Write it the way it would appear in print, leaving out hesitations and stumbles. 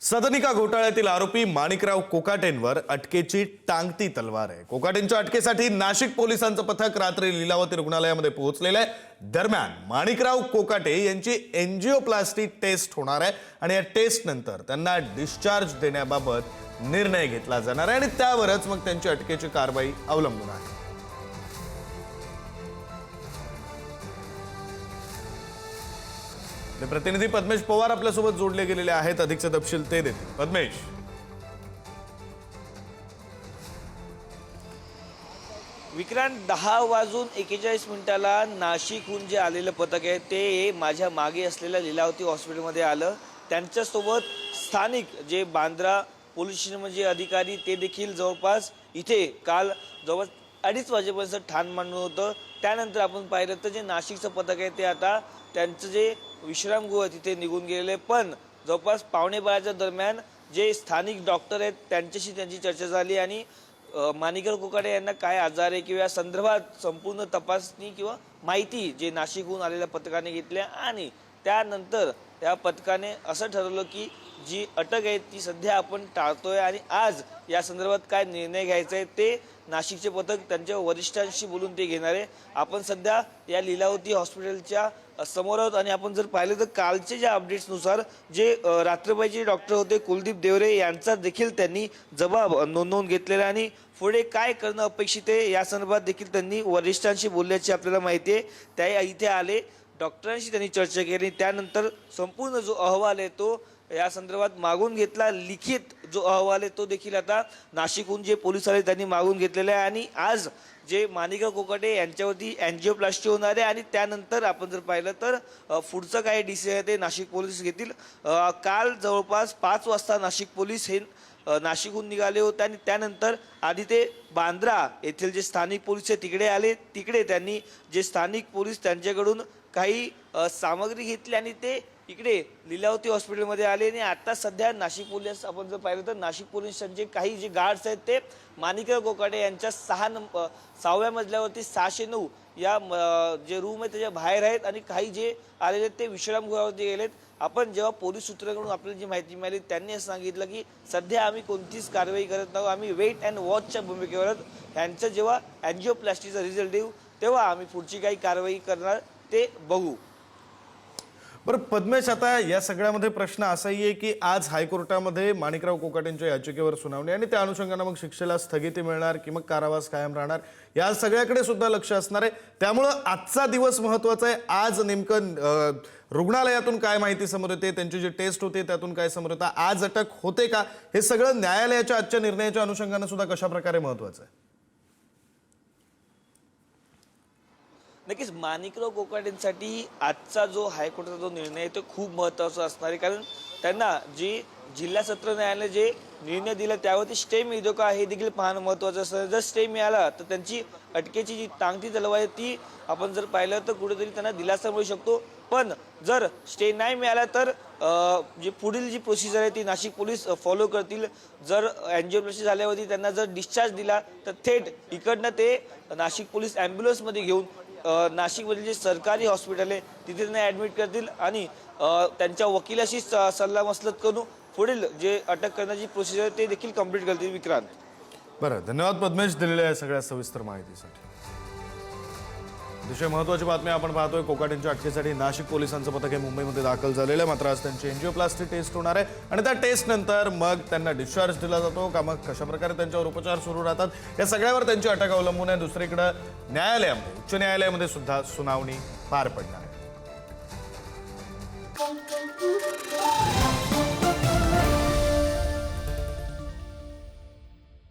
सदनिका घोटाळ्यातील आरोपी माणिकराव कोकाटेंवर अटकेची टांगती तलवार आहे। कोकाटेंच्या अटकेसाठी नाशिक पोलिसांचं पथक रात्री लीलावती रुग्णालयामध्ये पोहोचलेलं आहे। दरम्यान माणिकराव कोकाटे यांची एंजियोप्लास्टी टेस्ट होणार आहे आणि या टेस्ट नंतर त्यांना डिस्चार्ज देण्याबाबत निर्णय घेतला जाणार आहे आणि त्यावरच मग त्यांची अटकेची कारवाई अवलंबून आहे। प्रतिनिधी पद्मेश पवार आपल्यासोबत जोडले गेलेले आहेत, अधिकचे तपशील ते देतील। पद्मेश, विक्रांत 10:41 नाशिकहून जे आलेलं पथक आहे ते माझ्या मागे असलेल्या लीलावती हॉस्पिटलमध्ये आलं। त्यांच्यासोबत स्थानिक जे बांद्रा पोलीस स्टेशनचे अधिकारी ते देखील जवळपास इथे काल जवळ 2:30 वाजेपर्यंत ठाण मांडून होतं। त्यानंतर आपण पाहिलं तर जे नाशिकचं पथक आहे ते आता त्यांचं जे विश्रामगृह तिथे निघून गेलेले, पण जवळपास 11:15 दरम्यान जे स्थानिक डॉक्टर आहेत त्यांच्याशी त्यांची चर्चा झाली आणि माणिकराव कोकाटे यांना काय आजार आहे किंवा या संदर्भात संपूर्ण तपासणी किंवा माहिती जे नाशिकहून आलेल्या पथकाने घेतल्या आणि त्यानंतर त्या पथकाने असं ठरवलं की जी अटक आहे ती सध्या आपण टाळतोय आणि आज या संदर्भात काय निर्णय घ्यायचा आहे ते नाशिकचे पथक त्यांच्या वरिष्ठांशी बोलून ते घेणार आहे। आपण सध्या या लीलावती हॉस्पिटलच्या समोर आहोत आणि आपण जर पाहिलं तर कालचे ज्या अपडेट्सनुसार जे रात्रबाईचे डॉक्टर होते कुलदीप देवरे यांचा देखील त्यांनी जबाब नोंदवून घेतलेला आणि पुढे काय करणं अपेक्षित आहे या संदर्भात देखील त्यांनी वरिष्ठांशी बोलल्याची आपल्याला माहिती आहे। त्या इथे आले, डॉक्टरांशी त्यांनी चर्चा केली, त्यानंतर संपूर्ण जो अहवाल आहे तो या संदर्भात मागून घेतला। लिखित जो अहवाल आहे तो देखील आता नाशिकहून जे पोलीस आले त्यांनी मागून घेतलेला आहे आणि आज जे माणिकराव कोकाटे यांच्यावरती एंजियोप्लास्टी होणार आहे आणि त्यानंतर आपण जर पाहिलं तर पुढचं काय डिसिजन आहे ते नाशिक पोलीस घेतील। काल जवळपास 5 वाजता नाशिक पोलीस हे नाशिकहून निघाले होते आणि त्यानंतर आधी ते बांद्रा येथील जे स्थानिक पोलीस आहे तिकडे आले। तिकडे त्यांनी जे स्थानिक पोलीस त्यांच्याकडून काही सामग्री घेतली आणि ते इकडे लीलावती हॉस्पिटलमध्ये आले आणि आता सध्या नाशिक पोलीस आपण जर पाहिलं तर नाशिक पोलिसांचे काही जे गार्ड्स आहेत ते माणिकराव कोकाटे यांच्या 6व्या मजल्यावरती 609 या जे रूम आहे त्याच्या बाहेर आहेत आणि काही जे आलेले ते विश्रामगृहावरती गेलेत। आपण जेव्हा पोलीस सूत्रांकडून आपल्याला जी माहिती मिळाली त्यांनी असं सांगितलं की सध्या आम्ही कोणतीच कारवाई करत नाही, आम्ही वेट अँड वॉचच्या भूमिकेवर यांचं जेव्हा एंजियोप्लास्टीचा रिझल्ट देऊ तेव्हा आम्ही पुढची काही कारवाई करणार ते बघू। बरं पद्मेश, आता या सगळ्यामध्ये प्रश्न असाही आहे की आज हायकोर्टामध्ये माणिकराव कोकाटेंच्या याचिकेवर सुनावणी आणि त्या अनुषंगाने मग शिक्षेला स्थगिती मिळणार की मग कारावास कायम राहणार या सगळ्याकडे सुद्धा लक्ष असणार आहे। त्यामुळं आजचा दिवस महत्त्वाचा आहे। आज नेमकं रुग्णालयातून काय माहिती समोर येते, त्यांची जी टेस्ट होते त्यातून काय समोर येतं, आज अटक होते का, हे सगळं न्यायालयाच्या आजच्या निर्णयाच्या अनुषंगाने सुद्धा कशा प्रकारे महत्त्वाचं आहे? नक्कीच माणिकराव कोकाटेंसाठी आजचा जो हायकोर्टाचा जो निर्णय आहे तो खूप महत्त्वाचा असणार आहे, कारण त्यांना जी जिल्हा सत्र न्यायालयाने जे निर्णय दिला त्यावरती स्टे मिळतो का हे देखील पाहणं महत्त्वाचं असतं। जर स्टे मिळाला तर त्यांची अटकेची जी टांगती तलवार आहे ती आपण जर पाहिलं तर कुठेतरी त्यांना दिलासा मिळू शकतो, पण जर स्टे नाही मिळाला तर जी पुढील जी प्रोसिजर आहे ती नाशिक पोलीस फॉलो करतील। जर एंजियोप्लास्टी झाल्यावरती त्यांना जर डिस्चार्ज दिला तर थेट इकडनं ते नाशिक पोलीस ॲम्ब्युलन्समध्ये घेऊन नाशिकमधील जे सरकारी हॉस्पिटल आहे तिथे त्यांना ॲडमिट करतील आणि त्यांच्या वकिलाशी सल्लामसलत करून पुढील जे अटक करण्याची प्रोसिजर ते देखील कंप्लीट करतील। विक्रांत, बरं, धन्यवाद पद्मेश दिलेल्या या सगळ्या सविस्तर माहितीसाठी। अतिशय महत्त्वाची बातमी आपण पाहतोय, कोकाटेंच्या अटकेसाठी नाशिक पोलिसांचं पथक हे मुंबईमध्ये दाखल झालेलं आहे। मात्र आज त्यांची एंजियोप्लास्टी टेस्ट होणार आहे आणि त्या टेस्ट नंतर मग त्यांना डिस्चार्ज दिला जातो का, मग कशा प्रकारे त्यांच्यावर उपचार सुरू राहतात या सगळ्यावर त्यांची अटक अवलंबून आहे। दुसरीकडे न्यायालयामध्ये, उच्च न्यायालयामध्ये सुद्धा सुनावणी पार पडणार आहे।